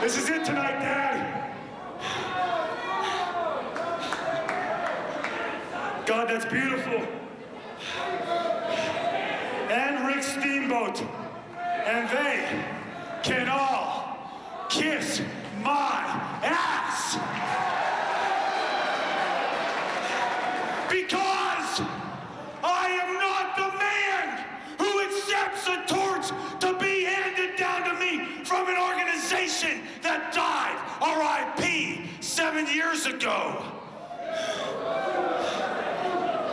This is it tonight, Dad. God, that's beautiful. And Rick Steamboat. And they can all kiss my ass. Because I am not the man who accepts a torch to be handed down to me from an organization that died, R.I.P., 7 years ago.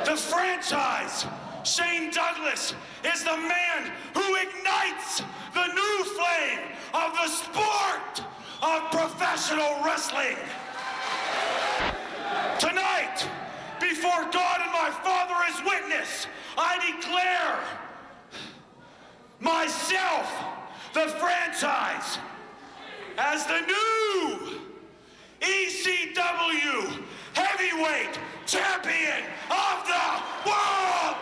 The franchise, Shane Douglas, is the man who ignites the new flame of the sport of professional wrestling. Tonight, before God and my Father is witness, I declare myself, the franchise, as the new ECW Heavyweight Champion of the World!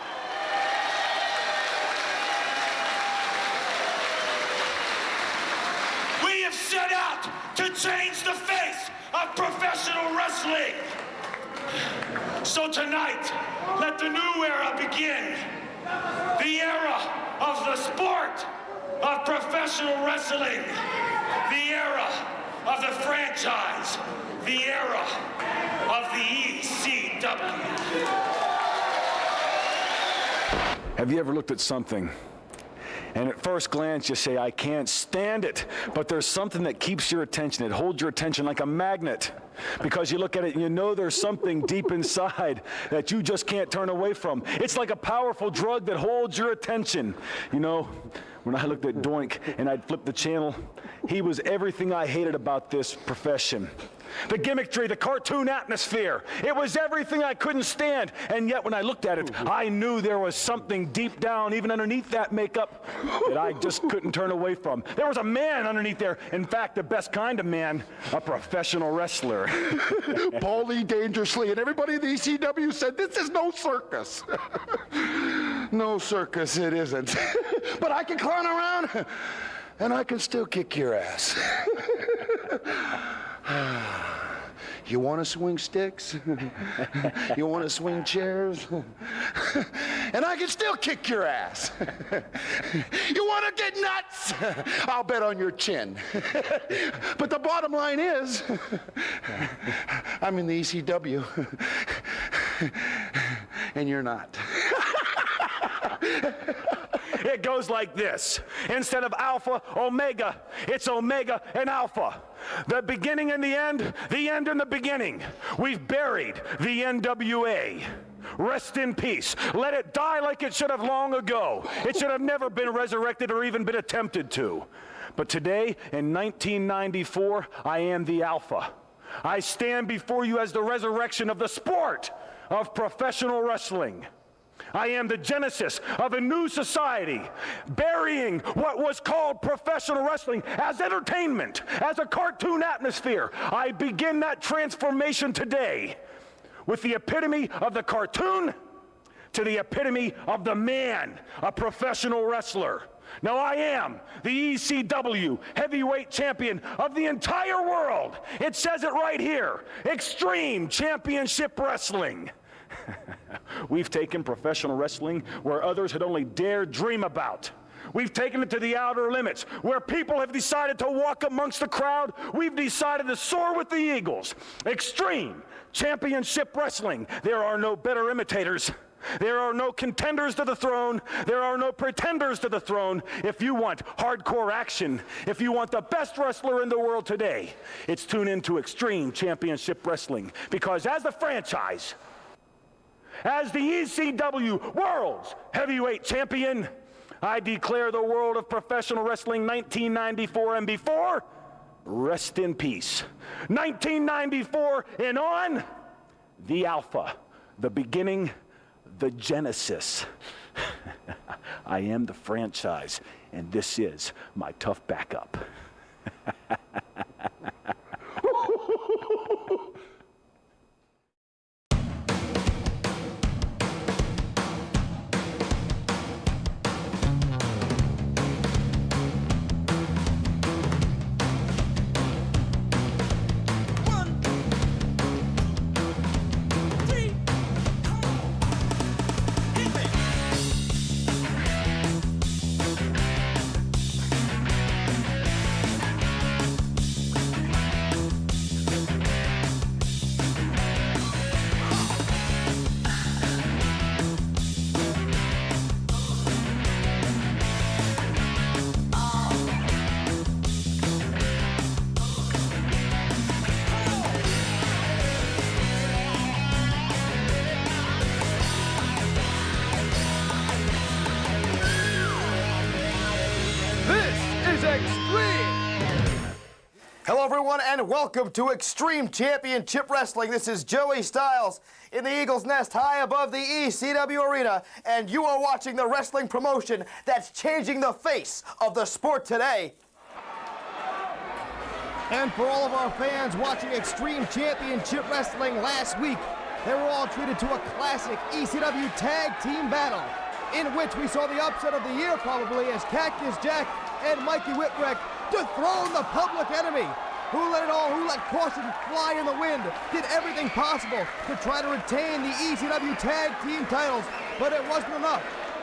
We have set out to change the face of professional wrestling. So tonight, let the new era begin. The era of the sport of professional wrestling. The era of the franchise. The era of the ECW. Have you ever looked at something and at first glance you say, I can't stand it, but there's something that keeps your attention, it holds your attention like a magnet, because you look at it and you know there's something deep inside that you just can't turn away from. It's like a powerful drug that holds your attention. You know, when I looked at Doink and I'd flip the channel, he was everything I hated about this profession. The gimmickry, the cartoon atmosphere, it was everything I couldn't stand. And yet when I looked at it, I knew there was something deep down, even underneath that makeup, that I just couldn't turn away from. There was a man underneath there. In fact, the best kind of man, a professional wrestler. Paulie Dangerously, and everybody in the ECW said, this is no circus. No circus, it isn't. But I can clown around, and I can still kick your ass. You want to swing sticks? You want to swing chairs? And I can still kick your ass. You want to get nuts? I'll bet on your chin. But the bottom line is, I'm in the ECW, and you're not. It goes like this. Instead of Alpha, Omega, it's Omega and Alpha. The beginning and the end and the beginning. We've buried the NWA. Rest in peace. Let it die like it should have long ago. It should have never been resurrected or even been attempted to. But today, in 1994, I am the Alpha. I stand before you as the resurrection of the sport of professional wrestling. I am the genesis of a new society, burying what was called professional wrestling as entertainment, as a cartoon atmosphere. I begin that transformation today with the epitome of the cartoon to the epitome of the man, a professional wrestler. Now I am the ECW heavyweight champion of the entire world. It says it right here, Extreme Championship Wrestling. We've taken professional wrestling where others had only dared dream about. We've taken it to the outer limits, where people have decided to walk amongst the crowd. We've decided to soar with the eagles. Extreme Championship Wrestling. There are no better imitators. There are no contenders to the throne. There are no pretenders to the throne. If you want hardcore action, if you want the best wrestler in the world today, it's tune into Extreme Championship Wrestling. Because as the franchise, as the ECW World's Heavyweight Champion, I declare the world of professional wrestling 1994 and before, rest in peace. 1994 and on, the Alpha, the beginning, the genesis. I am the franchise, and this is my tough backup. Hello, everyone, and welcome to Extreme Championship Wrestling. This is Joey Styles in the Eagle's Nest high above the ECW arena, and you are watching the wrestling promotion that's changing the face of the sport today. And for all of our fans watching Extreme Championship Wrestling last week, they were all treated to a classic ECW tag team battle, in which we saw the upset of the year probably as Cactus Jack and Mikey Whipwreck dethroned the Public Enemy, who let caution fly in the wind, did everything possible to try to retain the ECW tag team titles, but it wasn't enough,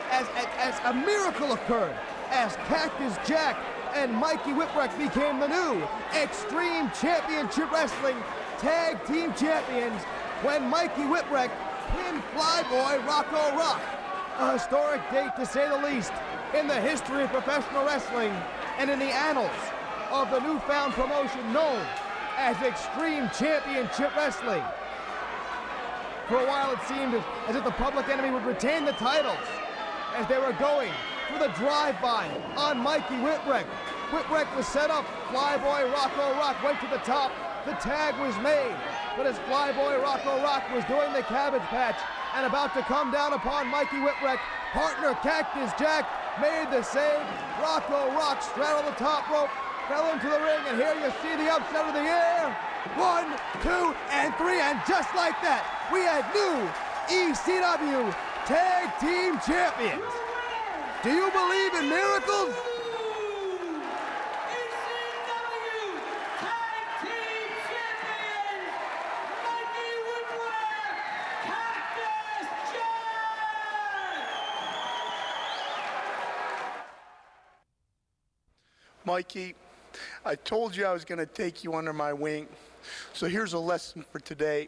as a miracle occurred, as Cactus Jack and Mikey Whipwreck became the new Extreme Championship Wrestling Tag Team Champions when Mikey Whipwreck pinned Flyboy Rocco Rock. A historic date, to say the least, in the history of professional wrestling and in the annals of the newfound promotion known as Extreme Championship Wrestling. For a while it seemed as if the Public Enemy would retain the titles as they were going for the drive-by on Mikey Whipwreck. Whipwreck was set up, Flyboy Rocco Rock went to the top, the tag was made, but as Flyboy Rocco Rock was doing the cabbage patch and about to come down upon Mikey Whipwreck, partner Cactus Jack made the save. Rocco Rock straddled the top rope, fell into the ring, and here you see the upset of the year. 1, 2, and 3, and just like that, we had new ECW Tag Team Champions. Do you believe in miracles? Mikey, I told you I was going to take you under my wing. So here's a lesson for today.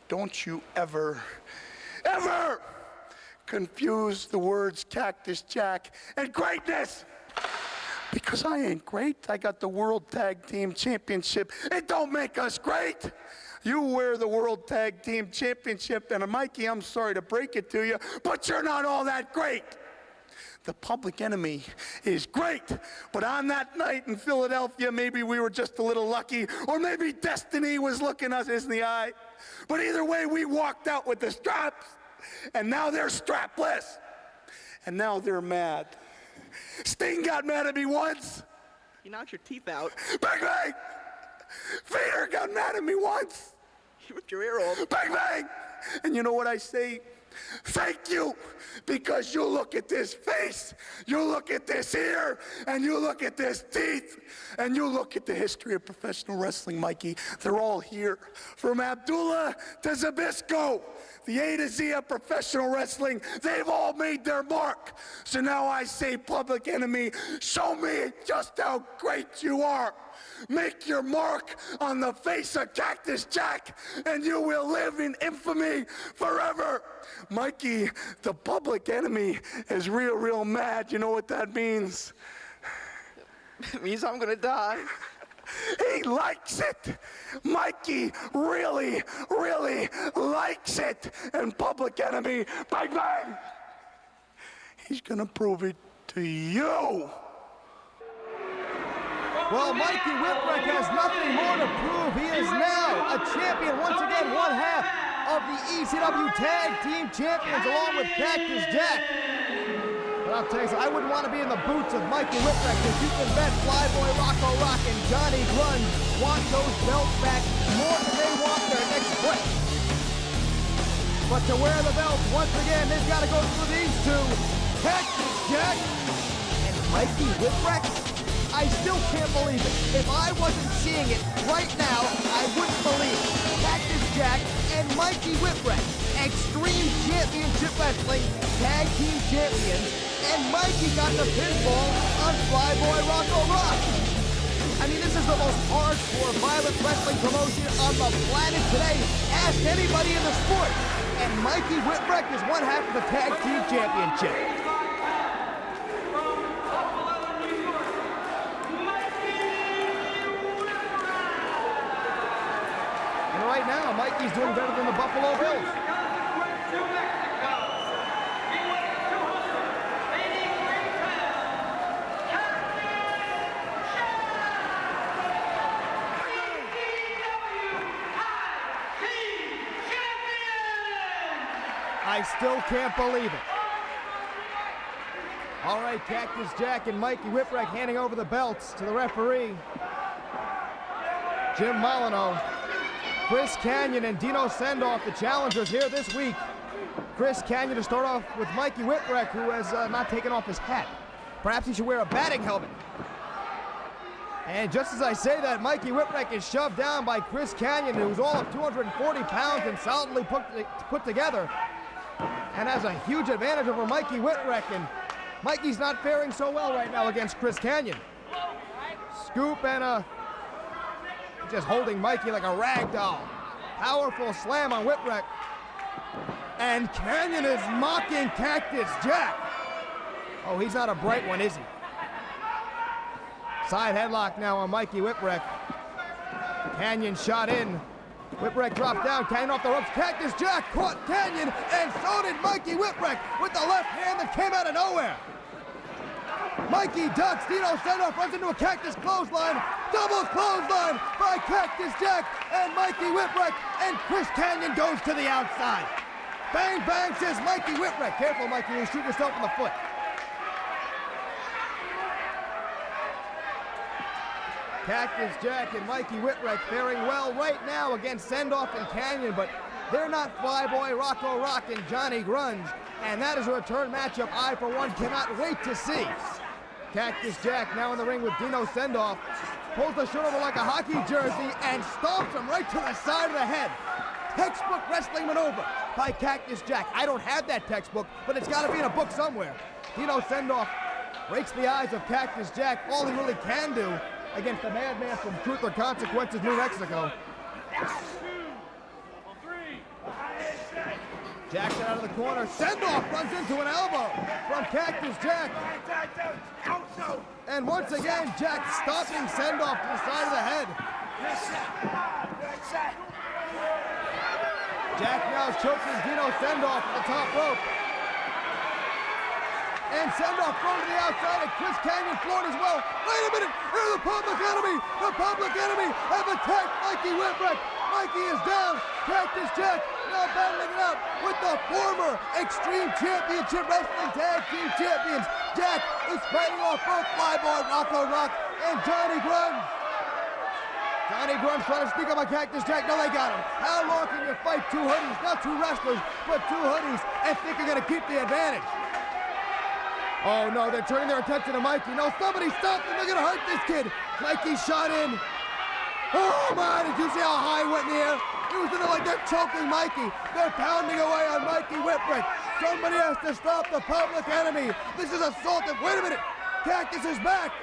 Don't you ever confuse the words Cactus Jack and greatness. Because I ain't great. I got the World Tag Team Championship. It don't make us great. You wear the World Tag Team Championship, and Mikey, I'm sorry to break it to you, but you're not all that great. The Public Enemy is great, but on that night in Philadelphia, maybe we were just a little lucky, or maybe destiny was looking us in the eye. But either way, we walked out with the straps, and now they're strapless, and now they're mad. Sting got mad at me once. You knocked your teeth out. Bang, bang! Vader got mad at me once. You ripped your ear off. Bang, bang! And you know what I say? Thank you, because you look at this face, you look at this ear, and you look at this teeth, and you look at the history of professional wrestling, Mikey. They're all here. From Abdullah to Zbyszko, the A to Z of professional wrestling, they've all made their mark. So now I say, Public Enemy, show me just how great you are. Make your mark on the face of Cactus Jack, and you will live in infamy forever. Mikey, the Public Enemy is real mad. You know what that means? It means I'm gonna die. He likes it. Mikey really likes it. And Public Enemy, bang, bang, he's gonna prove it to you. Well, Mikey Whipwreck has nothing more to prove. He is now a champion once again, one half of the ECW Tag Team Champions along with Cactus Jack. But I'll tell you, I wouldn't want to be in the boots of Mikey Whipwreck, because you can bet Flyboy Rocco Rock and Johnny Grunge want those belts back more than they want their next foot. But to wear the belts, once again, they've got to go through these two, Cactus Jack and Mikey Whipwreck. I still can't believe it. If I wasn't seeing it right now, I wouldn't believe it. Cactus Jack and Mikey Whipwreck, Extreme Championship Wrestling Tag Team Champions, and Mikey got the pinfall on Flyboy Rocco Rock. I mean, this is the most hardcore violent wrestling promotion on the planet today. Ask anybody in the sport. And Mikey Whipwreck is one half of the Tag Team Championship. Right now, Mikey's doing better than the Buffalo Bills. I still can't believe it. All right, Cactus Jack and Mikey Whipwreck handing over the belts to the referee, Jim Molyneux. Chris Kanyon and Dino Sendoff, the challengers here this week. Chris Kanyon to start off with Mikey Whipwreck, who has not taken off his hat. Perhaps he should wear a batting helmet. And just as I say that, Mikey Whipwreck is shoved down by Chris Kanyon, who's all of 240 pounds and solidly put together, and has a huge advantage over Mikey Whipwreck. And Mikey's not faring so well right now against Chris Kanyon. Scoop and just holding Mikey like a rag doll. Powerful slam on Whipwreck. And Kanyon is mocking Cactus Jack. Oh, he's not a bright one, is he? Side headlock now on Mikey Whipwreck. Kanyon shot in. Whipwreck dropped down, Kanyon off the ropes. Cactus Jack caught Kanyon, and so did Mikey Whipwreck with the left hand that came out of nowhere. Mikey ducks, Dino Sendoff runs into a Cactus clothesline. Double clothesline by Cactus Jack and Mikey Whipwreck, and Chris Kanyon goes to the outside. Bang, bang, says Mikey Whipwreck. Careful, Mikey, you'll shoot yourself in the foot. Cactus Jack and Mikey Whipwreck faring well right now against Sendoff and Kanyon, but they're not Flyboy, Rocco Rock, and Johnny Grunge, and that is a return matchup I, for one, cannot wait to see. Cactus Jack now in the ring with Dino Sendoff, pulls the shirt over like a hockey jersey and stomps him right to the side of the head. Textbook wrestling maneuver by Cactus Jack. I don't have that textbook, but it's got to be in a book somewhere. Dino Sendoff rakes the eyes of Cactus Jack, all he really can do against the madman from Truth or Consequences, New Mexico. Jackson out of the corner. Sendoff runs into an elbow from Cactus Jack. And once again, Jack stopping Sendoff to the side of the head. Jack now choking Dino Sendoff to the top rope. And Sendoff thrown to the outside, and Chris Kanyon floored as well. Wait a minute, here's the Public Enemy! The Public Enemy have attacked Mikey Whipwreck. Mikey is down. Cactus Jack now battling it out with the former Extreme Championship Wrestling Tag Team Champions. Jack is fighting off both Flyboy, Rocco Rock, and Johnny Grunge. Johnny Grunge trying to sneak up on Cactus Jack. No, they got him. How long can you fight two hoodies? Not two wrestlers, but two hoodies, and think you're going to keep the advantage? Oh no, they're turning their attention to Mikey. No, somebody stop them, they're gonna hurt this kid. Mikey shot in. Oh my, did you see how high he went in the air? It was in there like they're choking Mikey. They're pounding away on Mikey Whipwreck. Somebody has to stop the Public Enemy. This is assaultive. Wait a minute, Cactus is back.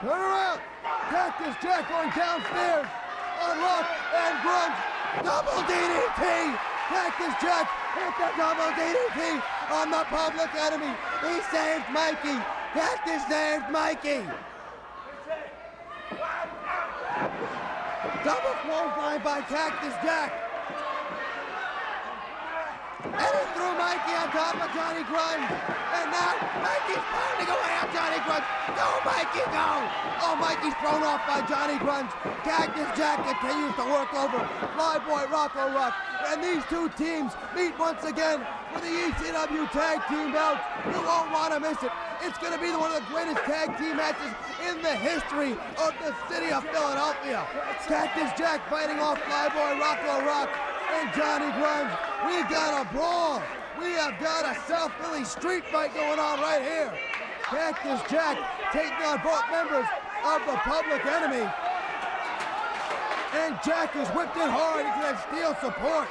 Turn around. Cactus Jack going downstairs on Rock and Grunge. Double DDT. Cactus Jack hit the double DDT on the Public Enemy. He saved Mikey. Cactus saved Mikey. Double clothesline by Cactus Jack. And he threw Mikey on top of Johnny Grunge. And now Mikey's pounding away on Johnny Grunge. Go, Mikey, go! Oh, Mikey's thrown off by Johnny Grunge. Cactus Jack continues to work over Flyboy, Rocco Rock. And these two teams meet once again for the ECW Tag Team belts. You won't want to miss it. It's going to be one of the greatest tag team matches in the history of the city of Philadelphia. Cactus Jack fighting off Flyboy, Rocco Rock, and Johnny Grunge. We got a brawl. We have got a South Philly street fight going on right here. Cactus Jack taking on both members of the Public Enemy. And Jack is whipped in hard into that steel support.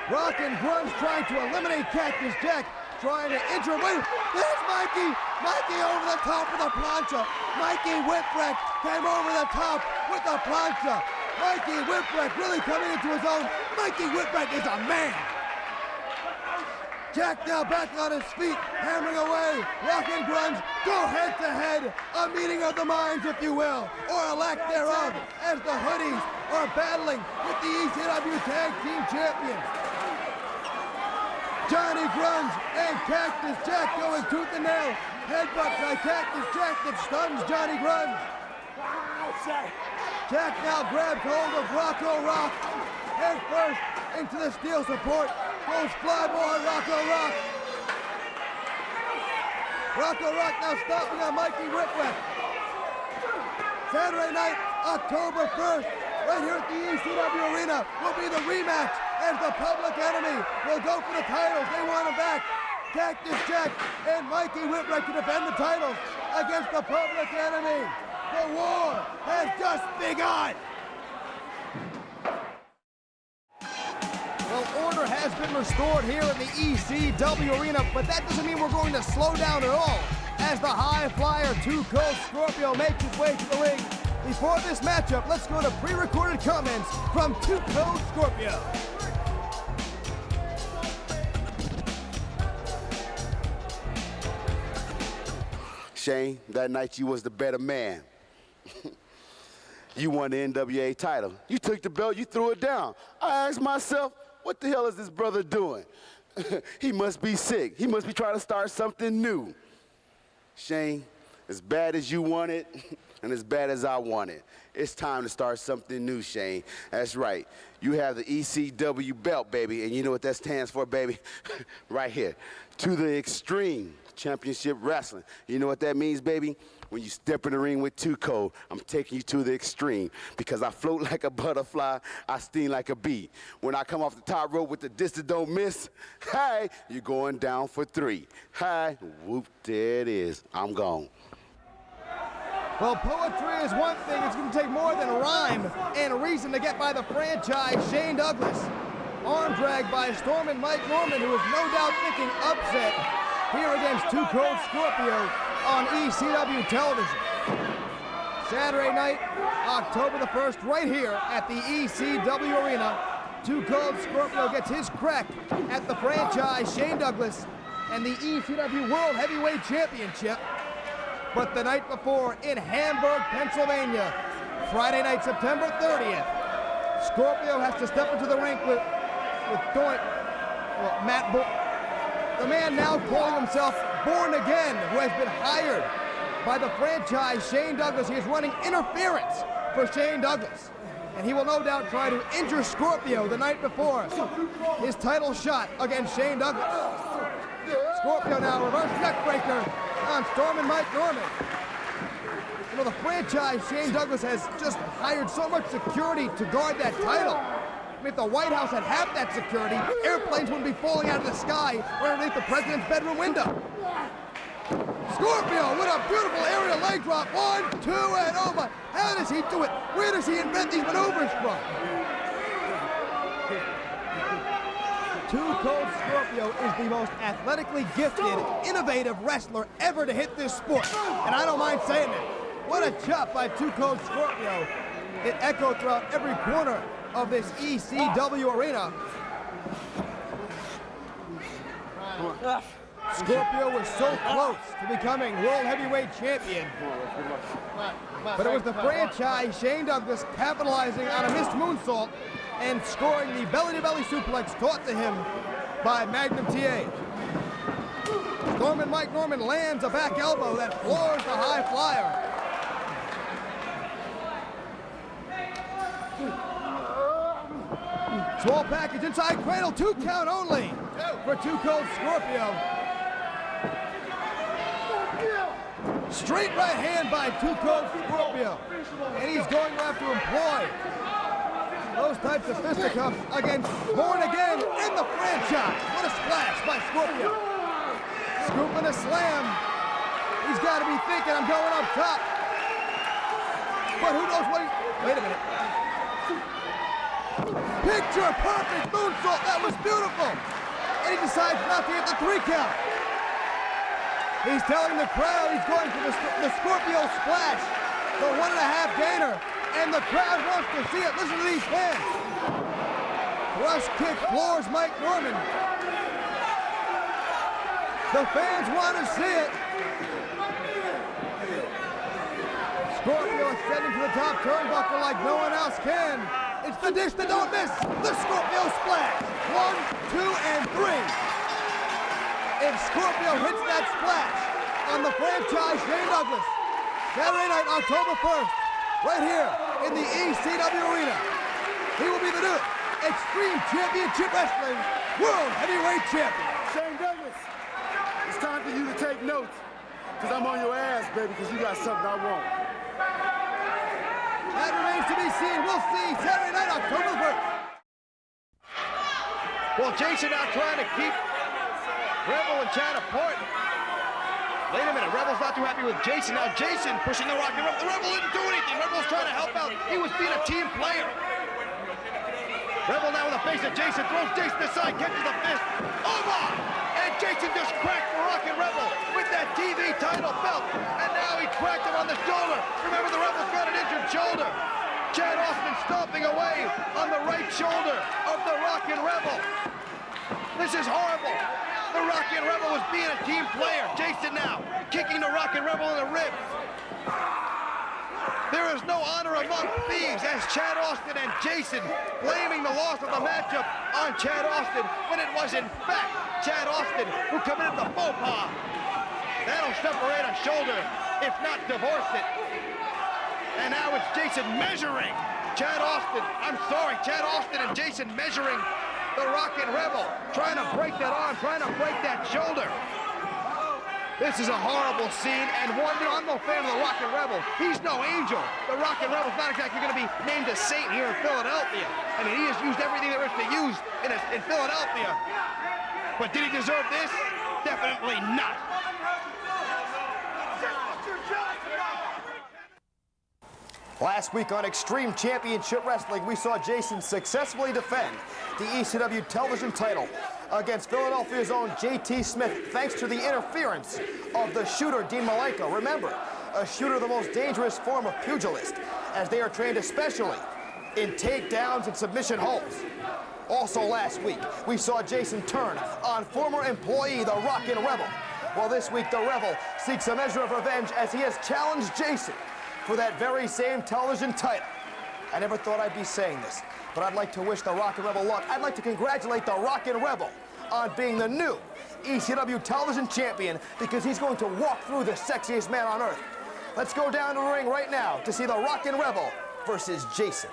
Rock and Grunge trying to eliminate Cactus Jack, trying to injure him. Wait, there's Mikey! Mikey over the top with a plancha. Mikey Whipwreck came over the top with a plancha. Mikey Whipwreck really coming into his own. Mikey Whipwreck is a man. Jack now back on his feet, hammering away. Rock and Grunge go head to head. A meeting of the minds, if you will, or a lack thereof, as the hoodies are battling with the ECW Tag Team Champions. Johnny Grunge and Cactus Jack going tooth and nail. Headbutt by Cactus Jack that stuns Johnny Grunge. Jack now grabs hold of Rocco Rock Head first into the steel support goes Flyboy Rocco Rock. Rocco Rock now stopping on Mikey Whipwreck. Saturday night, October 1st, right here at the ECW Arena, will be the rematch as the Public Enemy will go for the titles. They want them back. Cactus Jack and Mikey Whipwreck to defend the titles against the Public Enemy. The war has just begun. Well, order has been restored here in the ECW Arena, but that doesn't mean we're going to slow down at all as the high flyer Two Cold Scorpio makes his way to the ring. Before this matchup, let's go to pre-recorded comments from Two Cold Scorpio. Shane, that night you was the better man. You won the NWA title. You took the belt, you threw it down. I asked myself, what the hell is this brother doing? He must be sick. He must be trying to start something new. Shane, as bad as you want it, and as bad as I want it, it's time to start something new, Shane. That's right. You have the ECW belt, baby, and you know what that stands for, baby? Right here. To the Extreme Championship Wrestling. You know what that means, baby? When you step in the ring with Two Cold, I'm taking you to the extreme because I float like a butterfly, I sting like a bee. When I come off the top rope with the distance don't miss, hey, you're going down for 3. Hey, whoop, there it is. I'm gone. Well, poetry is one thing. It's going to take more than rhyme and reason to get by the franchise Shane Douglas. Arm drag by Storm and Mike Norman, who is no doubt thinking upset here against Two Cold Scorpio on ECW television. Saturday night, October the 1st, right here at the ECW Arena. Two Cold Scorpio gets his crack at the franchise Shane Douglas and the ECW World Heavyweight Championship. But the night before in Hamburg, Pennsylvania, Friday night, September 30th, Scorpio has to step into the ring with Matt the man now calling himself Born Again, who has been hired by the franchise Shane Douglas. He is running interference for Shane Douglas. And he will no doubt try to injure Scorpio the night before his title shot against Shane Douglas. Scorpio now reverse neckbreaker on Storm and Mike Norman. You know, the franchise Shane Douglas has just hired so much security to guard that title. I mean, if the White House had half that security, airplanes wouldn't be falling out of the sky or underneath the president's bedroom window. Scorpio with a beautiful aerial leg drop. 1, 2, and over. How does he do it? Where does he invent these maneuvers from? Two Cold Scorpio is the most athletically gifted, innovative wrestler ever to hit this sport. And I don't mind saying it. What a chop by Two Cold Scorpio. It echoed throughout every corner of this ECW arena. Scorpio was so close to becoming World Heavyweight Champion. But it was the franchise Shane Douglas capitalizing on a missed moonsault and scoring the belly-to-belly suplex taught to him by Magnum TA. Storm and Mike Norman lands a back elbow that floors the high flyer. Small package inside cradle, 2 count only for Two Cold Scorpio. Straight right hand by Two Cold Scorpio. And he's going to have to employ those types of fisticuffs against Born Again in the franchise. What a splash by Scorpio. Scooping a slam. He's got to be thinking, I'm going up top. But who knows what wait a minute. Picture perfect moonsault. That was beautiful. And he decides not to hit the 3 count. He's telling the crowd he's going for the Scorpio splash, the 1.5 gainer, and the crowd wants to see it. Listen to these fans. Thrust kick floors Mike Norman. The fans want to see it. Scorpio ascending to the top turnbuckle like no one else can. It's the dish that don't miss. The Scorpio splash. 1, 2, and 3. If Scorpio hits that splash on the franchise Shane Douglas, Saturday night, October 1st, right here in the ECW Arena, he will be the new Extreme Championship Wrestling World Heavyweight Champion. Shane Douglas, it's time for you to take notes, because I'm on your ass, baby, because you got something I want. That remains to be seen. We'll see Saturday night, October 1st. Well, Jason now trying to keep Rebel and Chad apart. Wait a minute, Rebel's not too happy with Jason. Now Jason pushing the Rock and Rebel. The Rebel didn't do anything. Rebel's trying to help out. He was being a team player. Rebel now with the face of Jason, throws Jason aside, catches the fist. Oh my! And Jason just cracked the Rock and Rebel with that TV title belt. And now he cracked him on the shoulder. Remember, the Rebel's got an injured shoulder. Chad Austin stomping away on the right shoulder of the Rock and Rebel. This is horrible. The Rock and Rebel was being a team player. Jason now kicking the Rock and Rebel in the ribs. There is no honor among thieves as Chad Austin and Jason blaming the loss of the matchup on Chad Austin when it was in fact Chad Austin who committed the faux pas. That'll separate a shoulder, if not divorce it. And now it's Jason measuring Chad Austin and Jason measuring the Rock and Rebel, trying to break that arm, trying to break that shoulder. This is a horrible scene, and one, I'm no fan of the Rock and Rebel. He's no angel. The Rock and Rebel's not exactly going to be named a saint here in Philadelphia. I mean, he has used everything there is to use in Philadelphia. But did he deserve this? Definitely not. Last week on Extreme Championship Wrestling, we saw Jason successfully defend the ECW television title against Philadelphia's own JT Smith, thanks to the interference of the shooter, Dean Malenko. Remember, a shooter, the most dangerous form of pugilist, as they are trained especially in takedowns and submission holds. Also last week, we saw Jason turn on former employee, the Rock and Rebel. Well, this week, the Rebel seeks a measure of revenge as he has challenged Jason for that very same television title. I never thought I'd be saying this, but I'd like to wish the Rock and Rebel luck. I'd like to congratulate the Rock and Rebel on being the new ECW television champion, because he's going to walk through the sexiest man on earth. Let's go down to the ring right now to see the Rock and Rebel versus Jason.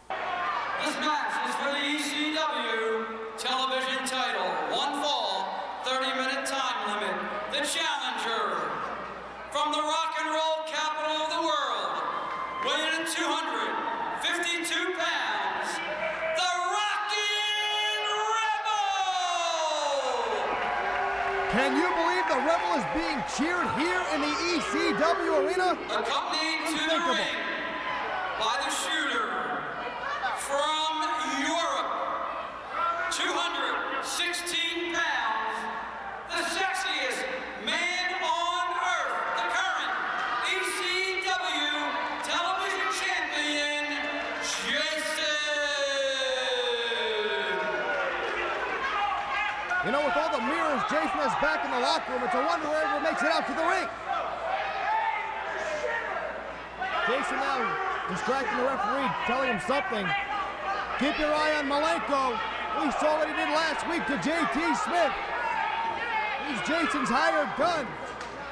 This match is for the ECW television title. One fall, 30-minute time limit. The challenger from the rock and roll capital of the world, weighing in 252 pounds, the Rockin' Rebel! Can you believe the Rebel is being cheered here in the ECW arena? Accompanied to the ring by the shooter from Europe, 216 pounds, the sexiest man on earth, the current ECW television champion, Jason! You know, with all the mirrors Jason has back in the locker room, it's a wonder where he makes it out to the ring. Jason now distracting the referee, telling him something. Keep your eye on Malenko. We saw what he did last week to JT Smith. He's Jason's hired gun.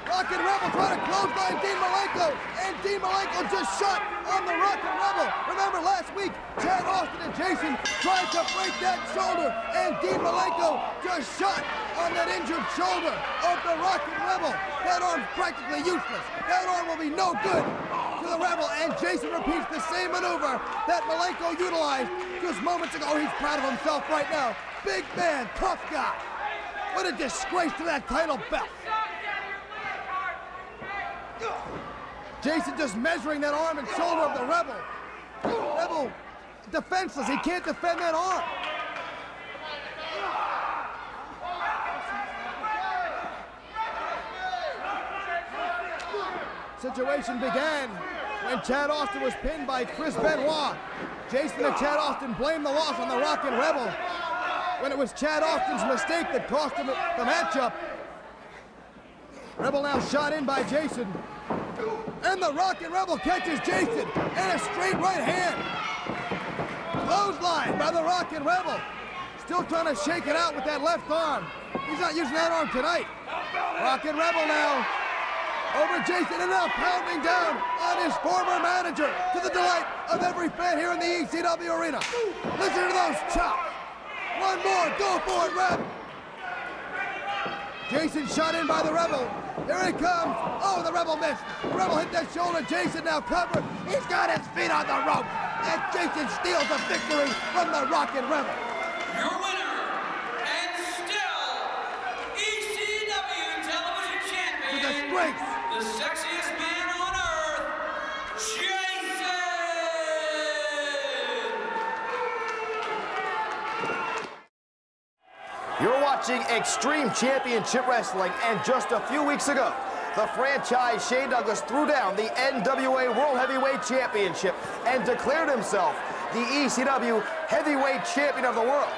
Rock and Rebel trying to clothesline Dean Malenko, and Dean Malenko just shot on the Rock and Rebel. Remember last week, Chad Austin and Jason tried to break that shoulder, and Dean Malenko just shot on that injured shoulder of the Rock and Rebel. That arm's practically useless. That arm will be no good to the Rebel, and Jason repeats the same maneuver that Malenko utilized just moments ago. He's proud of himself right now. Big man, tough guy. What a disgrace to that title belt. Jason just measuring that arm and shoulder of the Rebel. Rebel defenseless. He can't defend that arm. Situation began when Chad Austin was pinned by Chris Benoit. Jason and Chad Austin blamed the loss on the Rock and Rebel, when it was Chad Austin's mistake that cost him the matchup. Rebel now shot in by Jason, and the Rock and Rebel catches Jason, and a straight right hand. Clothesline by the Rock and Rebel. Still trying to shake it out with that left arm. He's not using that arm tonight. Rock and Rebel now over Jason, and now pounding down on his former manager, to the delight of every fan here in the ECW arena. Listen to those chops. One more, go for it, Reb. Jason shot in by the Rebel. Here he comes. Oh, the Rebel missed. Rebel hit that shoulder. Jason now covered. He's got his feet on the rope. And Jason steals the victory from the Rockin' Rebel. Your winner, and still ECW Television Champion, With the strength. the sexiest man on earth, Jason! You're watching Extreme Championship Wrestling, and just a few weeks ago, the franchise Shane Douglas threw down the NWA World Heavyweight Championship and declared himself the ECW Heavyweight Champion of the world.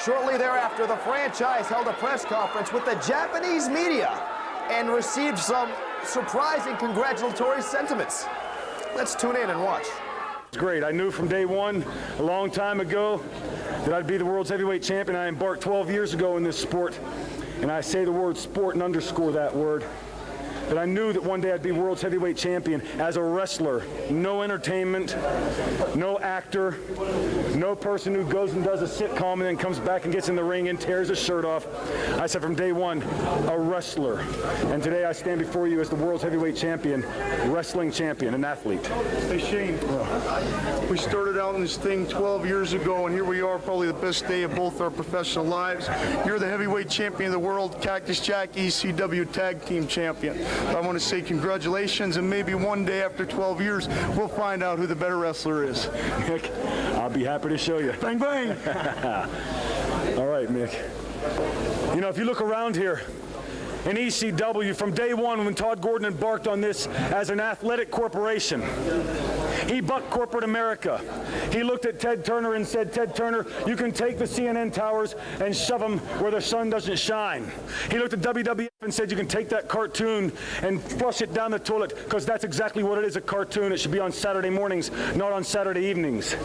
Shortly thereafter, the franchise held a press conference with the Japanese media and received some surprising congratulatory sentiments. Let's tune in and watch. It's great. I knew from day one, a long time ago, that I'd be the world's heavyweight champion. I embarked 12 years ago in this sport, and I say the word sport and underscore that word. That I knew that one day I'd be world's heavyweight champion as a wrestler. No entertainment, no actor, no person who goes and does a sitcom and then comes back and gets in the ring and tears his shirt off. I said from day one, a wrestler. And today I stand before you as the world's heavyweight champion, wrestling champion, an athlete. Hey Shane, we started out in this thing 12 years ago, and here we are, probably the best day of both our professional lives. You're the heavyweight champion of the world, Cactus Jack, ECW Tag Team Champion. I want to say congratulations, and maybe one day after 12 years, we'll find out who the better wrestler is. Mick, I'll be happy to show you. Bang, bang. All right, Mick. You know, if you look around here, in ECW, from day one when Todd Gordon embarked on this as an athletic corporation, he bucked corporate America. He looked at Ted Turner and said, Ted Turner, you can take the CNN towers and shove them where the sun doesn't shine. He looked at WWF and said, you can take that cartoon and flush it down the toilet, because that's exactly what it is, a cartoon. It should be on Saturday mornings, not on Saturday evenings.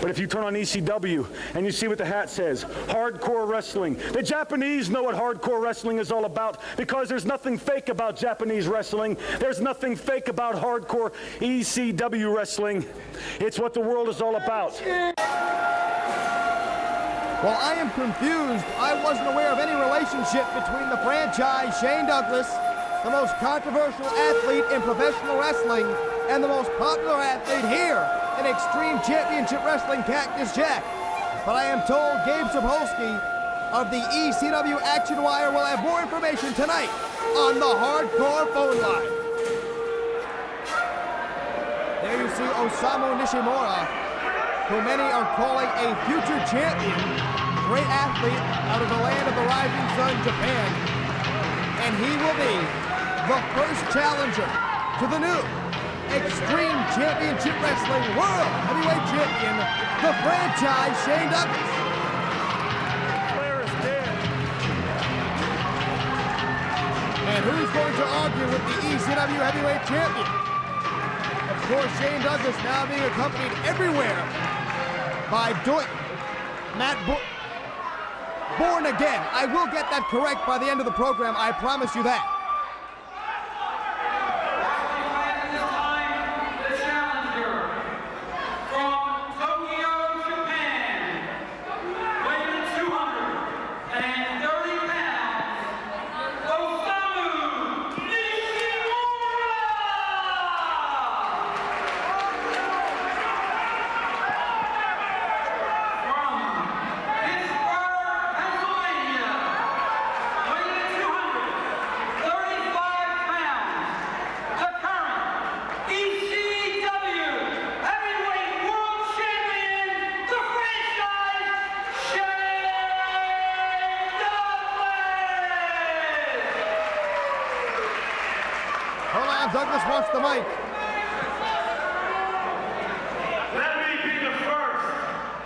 But if you turn on ECW and you see what the hat says, hardcore wrestling. The Japanese know what hardcore wrestling is all about, because there's nothing fake about Japanese wrestling. There's nothing fake about hardcore ECW wrestling. It's what the world is all about. Well, I am confused. I wasn't aware of any relationship between the franchise Shane Douglas, the most controversial athlete in professional wrestling, and the most popular athlete here in Extreme Championship Wrestling, Cactus Jack. But I am told Gabe Sapolsky of the ECW Action Wire will have more information tonight on the Hardcore phone line. There you see Osamu Nishimura, who many are calling a future champion, great athlete out of the land of the rising sun, Japan. And he will be the first challenger to the new Extreme Championship Wrestling World Heavyweight Champion, the franchise Shane Douglas. Flair is dead. And who's going to argue with the ECW Heavyweight Champion? Of course, Shane Douglas now being accompanied everywhere by Matt Born Again. I will get that correct by the end of the program, I promise you that. Douglas wants the mic. Let me be the first,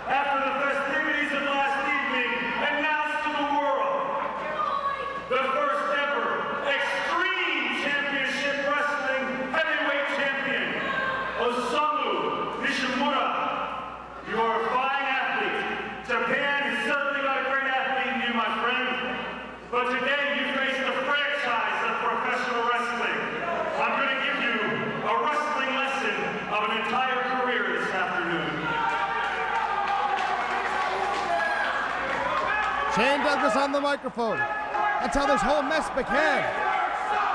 after the festivities of last evening, announce to the world the first ever Extreme Championship Wrestling Heavyweight Champion, Osamu Nishimura. You are a fine athlete. Japan has certainly got a great athlete in you, my friend. But today you face the franchise of professional wrestling. Shane Douglas on the microphone. That's how this whole mess began.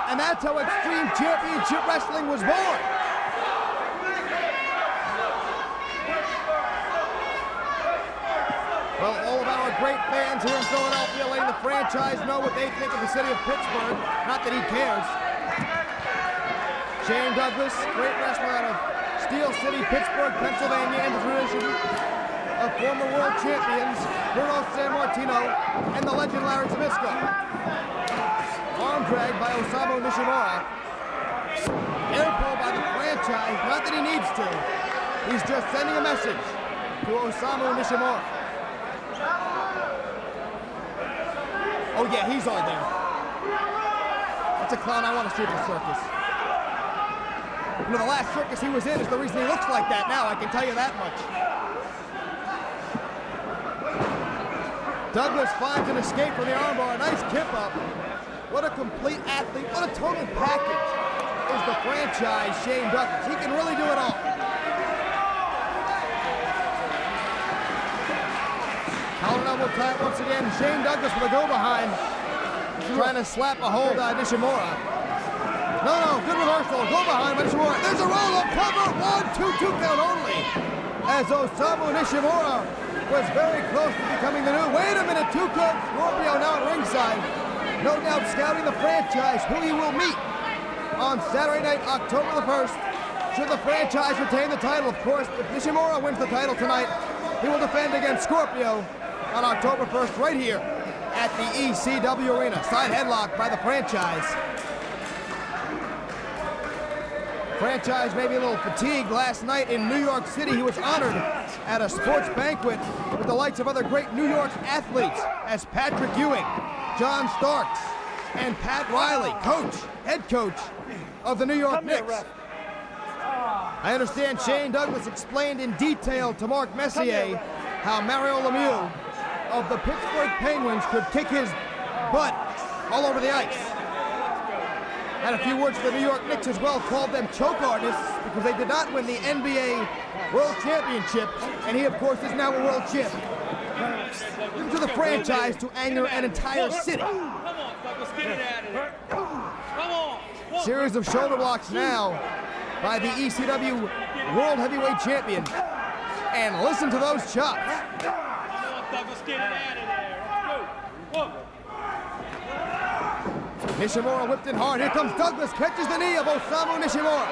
And that's how Extreme Championship Wrestling was born. Well, all of our great fans here in Philadelphia letting the franchise know what they think of the city of Pittsburgh. Not that he cares. Shane Douglas, great wrestler out of Steel City, Pittsburgh, Pennsylvania, in the tradition of former world champions Bruno Sammartino and the legend Larry Zbyszko. Arm drag by Osamu Nishimura. Air pull by the franchise, not that he needs to. He's just sending a message to Osamu Nishimura. Oh yeah, he's all there. That's a clown I want to see at the circus. You know, the last circus he was in is the reason he looks like that now, I can tell you that much. Douglas finds an escape from the armbar, a nice kip up. What a complete athlete, what a total package is the franchise Shane Douglas. He can really do it all. Collar elbow tie once again. Shane Douglas with a go behind. Trying to slap a hold on Nishimura. No, good reversal. Go behind by Nishimura. There's a roll-up cover. 1, 2 count only. As Osamu Nishimura was very close to becoming the new. Wait a minute, 2 count. Scorpio now at ringside. No doubt scouting the franchise, who he will meet on Saturday night, October the 1st. Should the franchise retain the title, of course, if Nishimura wins the title tonight, he will defend against Scorpio on October 1st right here at the ECW Arena. Side headlock by the franchise. Franchise may be a little fatigued. Last night in New York City, he was honored at a sports banquet with the likes of other great New York athletes as Patrick Ewing, John Starks, and Pat Riley, head coach of the New York Knicks. I understand Shane Douglas explained in detail to Mark Messier how Mario Lemieux of the Pittsburgh Penguins could kick his butt all over the ice. Had a few words for the New York Knicks as well, called them choke artists because they did not win the NBA World Championship, and he, of course, is now a world champion. To the franchise to anger an entire city. Series of shoulder blocks now by the ECW World Heavyweight Champion. And listen to those chops. Nishimura whipped in hard. Here comes Douglas, catches the knee of Osamu Nishimura.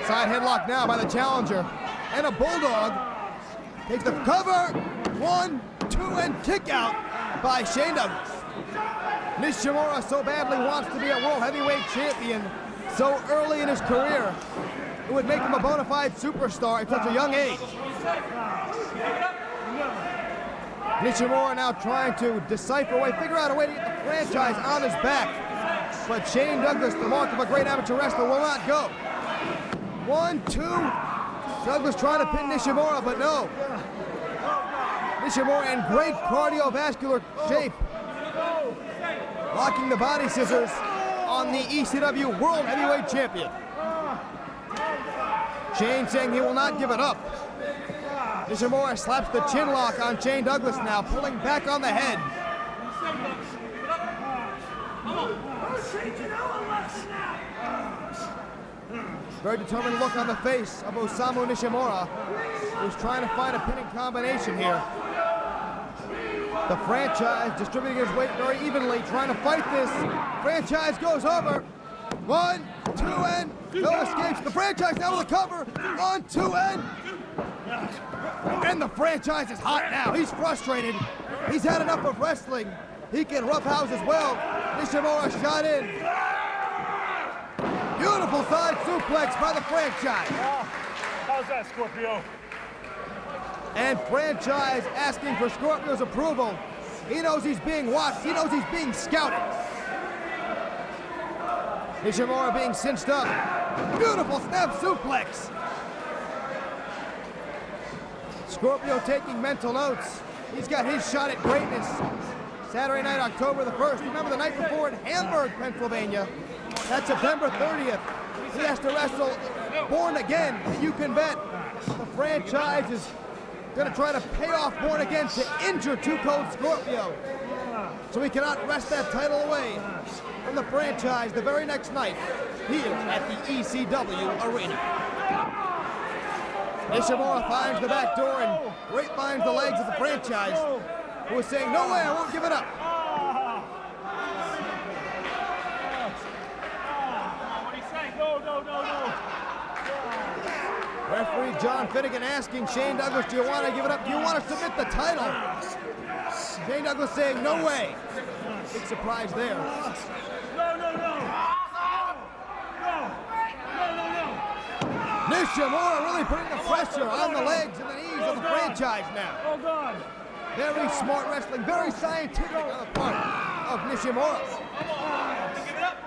Side headlock now by the challenger. And a bulldog takes the cover. 1, 2, and kick out by Shane Douglas. Nishimura so badly wants to be a world heavyweight champion so early in his career. It would make him a bona fide superstar at such a young age. Nishimura now trying to decipher a way, figure out a way to get the franchise on his back. But Shane Douglas, the mark of a great amateur wrestler, will not go. 1, 2. Douglas trying to pin Nishimura, but no. Nishimura in great cardiovascular shape. Locking the body scissors on the ECW World Heavyweight Champion. Shane saying he will not give it up. Nishimura slaps the chin lock on Shane Douglas now, pulling back on the head. Very determined look on the face of Osamu Nishimura, who's trying to find a pinning combination here. The franchise distributing his weight very evenly, trying to fight this. Franchise goes over. 1, 2, and no escapes. The franchise now with a cover. 1, 2, and the franchise is hot now. He's frustrated. He's had enough of wrestling. He can roughhouse as well. Nishimura shot in. Beautiful side suplex by the franchise. How's that, Scorpio? And franchise asking for Scorpio's approval. He knows he's being watched. He knows he's being scouted. Nishimura being cinched up. Beautiful snap suplex. Scorpio taking mental notes. He's got his shot at greatness. Saturday night, October the 1st. Remember the night before in Hamburg, Pennsylvania. That's September 30th. He has to wrestle Born Again. And you can bet the franchise is gonna try to pay off Born Again to injure Too Cold Scorpio, so he cannot wrest that title away from the franchise the very next night here at the ECW Arena. Nishimura finds the back door and grapevines the legs of the franchise, who is saying, "No way, I won't give it up." What do you say? No. Referee John Finnegan asking Shane Douglas, "Do you want to give it up? Do you want to submit the title?" Shane Douglas saying, "No way." Big surprise there. No. Nishimura really putting the pressure on the legs and the knees of the franchise now. Oh, God. Very smart wrestling, very scientific on the part of Nishimura.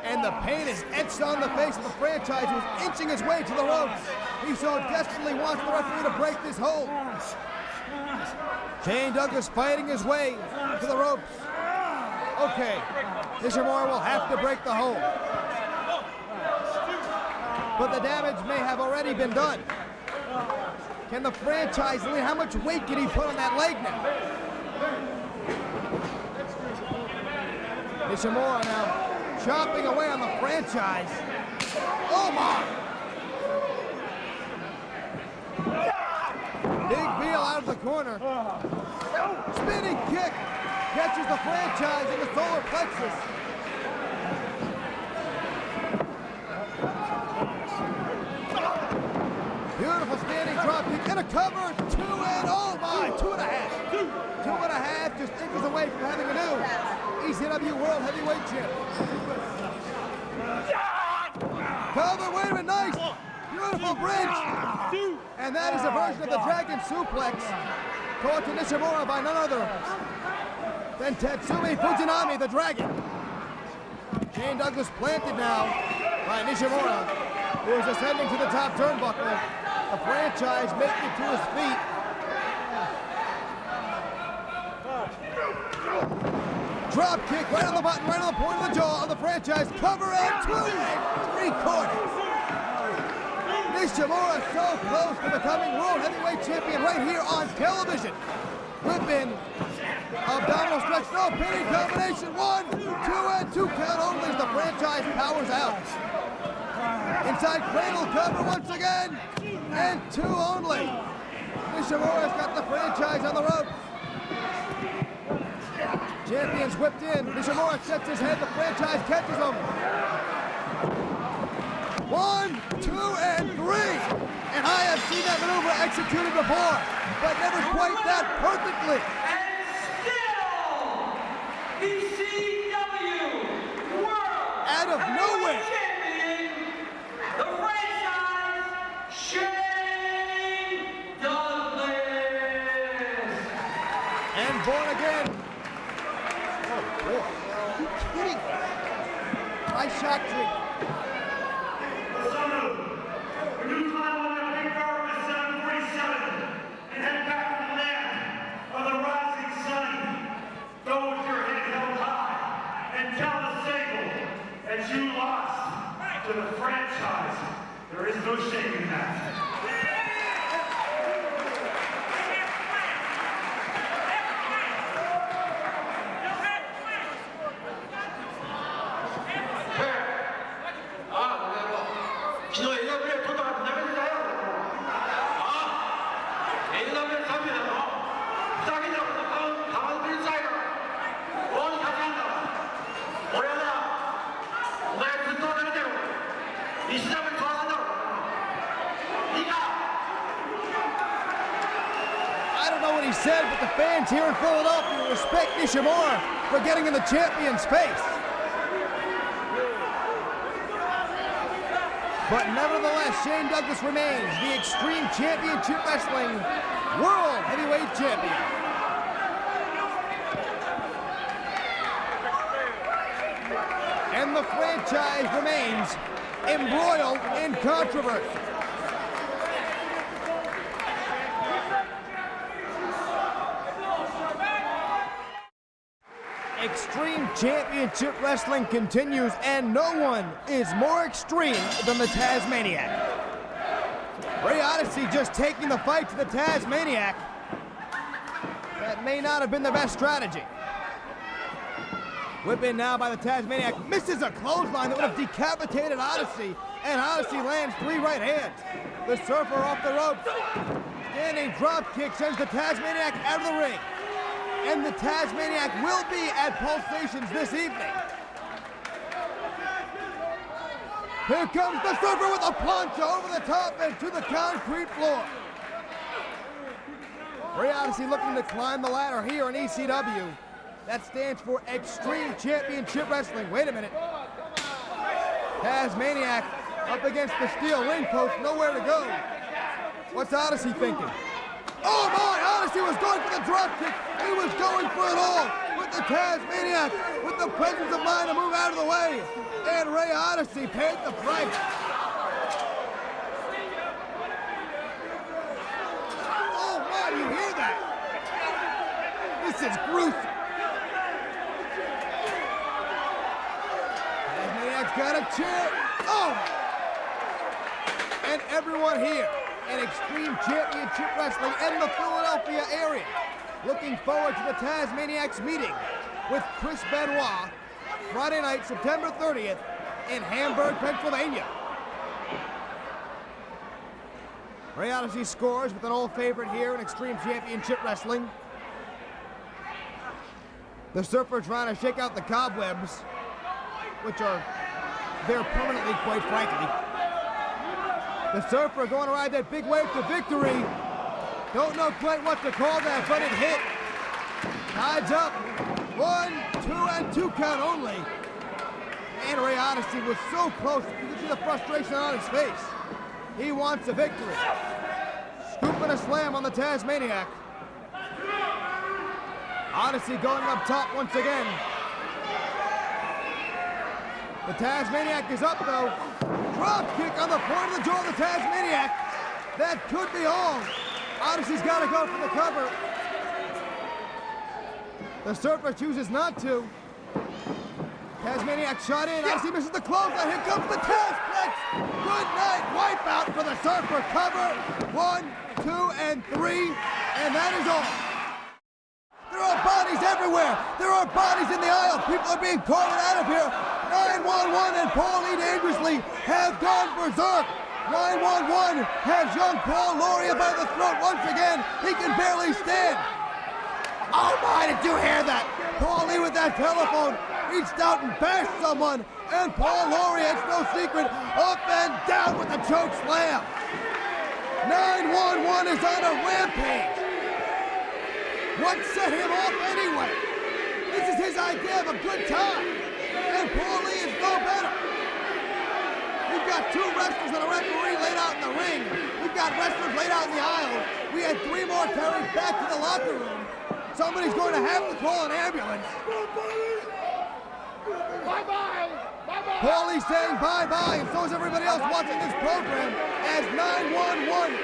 And the pain is etched on the face of the franchise, who's inching his way to the ropes. He so desperately wants the referee to break this hold. Shane Douglas fighting his way to the ropes. Okay, Nishimura will have to break the hold. But the damage may have already been done. Can the franchise lead? How much weight can he put on that leg now? Nishimura now chopping away on the franchise. Oh my! Big Beal out of the corner. Spinning kick catches the franchise in the solar plexus. Beautiful standing drop kick and a cover. 2 and oh my, 2.5. 2.5 just inches away from having a new ECW World Heavyweight Champion. Cover, wait a minute, nice. Beautiful bridge. And that is a version of the Dragon Suplex caught to Nishimura by none other than Tatsumi Fujinami, the Dragon. Shane Douglas planted now by Nishimura, who is ascending to the top turnbuckle. The franchise making it to his feet. Drop kick right on the button, right on the point of the jaw of the franchise. Cover and 2 3/4. Nishimura so close to becoming World Heavyweight Champion right here on television. Whipping, abdominal stretch, no pinning combination. 1, 2, and 2 count only as the franchise powers out. Inside cradle cover once again, and 2 only. Nishimura's got the franchise on the ropes. Champions whipped in. Nishimura sets his head. The franchise catches him. 1, 2, and 3. And I have seen that maneuver executed before, but never quite that perfectly. And still, ECW World Out of nowhere. Champion, the franchise, Shane Douglas. And Born Again. Oh, boy. Are you kidding me? Nice shot trick. The new time on that big bar is 7:47, and head back to the land of the rising sun. Go with your head held high and tell the Sable that you lost to the franchise. There is no shame in that. I don't know what he said, but the fans here in Philadelphia respect Nishimura for getting in the champion's face. But nevertheless, Shane Douglas remains the Extreme Championship Wrestling World Heavyweight Champion. And the franchise remains embroiled in controversy. Extreme Championship Wrestling continues, and no one is more extreme than the Tasmaniac. Ray Odyssey just taking the fight to the Tasmaniac, that may not have been the best strategy. Whip in now by the Tasmaniac. Misses a clothesline that would have decapitated Odyssey. And Odyssey lands 3 right hands. The Surfer off the ropes. Standing drop kick sends the Tasmaniac out of the ring. And the Tasmaniac will be at Pulsations this evening. Here comes the Surfer with a plancha over the top and to the concrete floor. Ray Odyssey looking to climb the ladder here in ECW. That stands for Extreme Championship Wrestling. Wait a minute. Tasmaniac up against the steel ring post, nowhere to go. What's Odyssey thinking? Oh my, Odyssey was going for the drop kick. He was going for it all with the Tasmaniac, with the presence of mind to move out of the way. And Ray Odyssey paid the price. Oh my, you hear that? This is gruesome. Tasmaniac's got a chair. Oh! And everyone here in Extreme Championship Wrestling and the Philadelphia area looking forward to the Tasmaniacs meeting with Chris Benoit Friday night, September 30th in Hamburg, Pennsylvania. Ray Odyssey scores with an old favorite here in Extreme Championship Wrestling. The Surfer trying to shake out the cobwebs, which are there permanently, quite frankly. The Surfer going to ride that big wave to victory. Don't know quite what to call that, but it hit. Tides up. 1, 2, and 2 count only. And Ray Odyssey was so close. You can see the frustration on his face. He wants a victory. Scoop and a slam on the Tasmaniac. Odyssey going up top once again. The Tasmaniac is up though. Drop kick on the point of the jaw of the Tasmaniac. That could be all. Odyssey's got to go for the cover. The Surfer chooses not to. Tasmaniac shot in. Odyssey misses the clothesline. Here comes the Tasplex. Good night. Wipeout for the Surfer. Cover. 1, 2, and 3. And that is all. There are bodies everywhere. There are bodies in the aisle. People are being carted out of here. 911 and Paulie Dangerously have gone berserk. 911 has young Paul Loria by the throat once again. He can barely stand. Oh my, did you hear that? Paulie with that telephone reached out and bashed someone. And Paul Loria, it's no secret, up and down with the choke slam. 911 is on a rampage. What set him off anyway? This is his idea of a good time. And Paulie is no better. We've got 2 wrestlers and a referee laid out in the ring. We've got wrestlers laid out in the aisle. We had 3 more carried back to the locker room. Somebody's going to have to call an ambulance. Bye-bye. Bye-bye. Paulie's saying bye-bye, and so is everybody else watching this program as 911.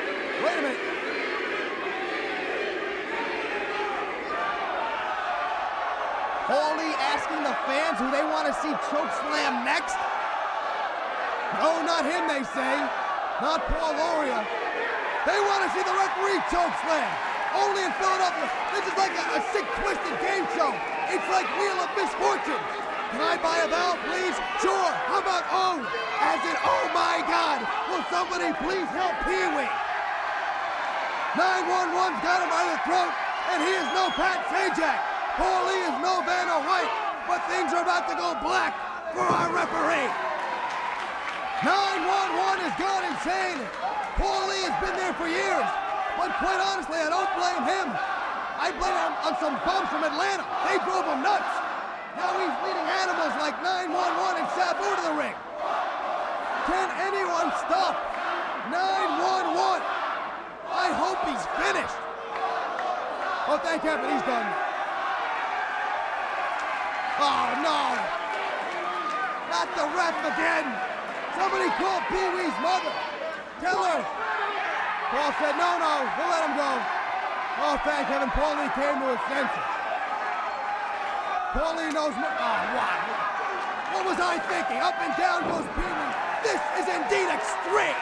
Wait a minute. Paulie asking the fans who they want to see chokeslam next? No, not him, they say. Not Paul Loria. They want to see the referee chokeslam. Only in Philadelphia. This is like a sick, twisted game show. It's like Wheel of Misfortune. Can I buy a vowel, please? Sure. How about oh? As in, oh my God. Will somebody please help Pee-wee? 911's got him by the throat, and he is no Pat Sajak. Paulie is no Vanna White, but things are about to go black for our referee. 911 has gone insane. Paulie has been there for years, but quite honestly, I don't blame him. I blame him on some bums from Atlanta. They drove him nuts. Now he's leading animals like 911 and Sabu to the ring. Can anyone stop 911? I hope he's finished. Oh, thank heaven, he's done. Oh, no. Not the ref again. Somebody call Pee-wee's mother. Tell her. Paul said, no, we'll let him go. Oh, thank heaven, Paulie came to his senses. Paulie knows more. Oh, what was I thinking? Up and down goes Pee-wee. This is indeed extreme.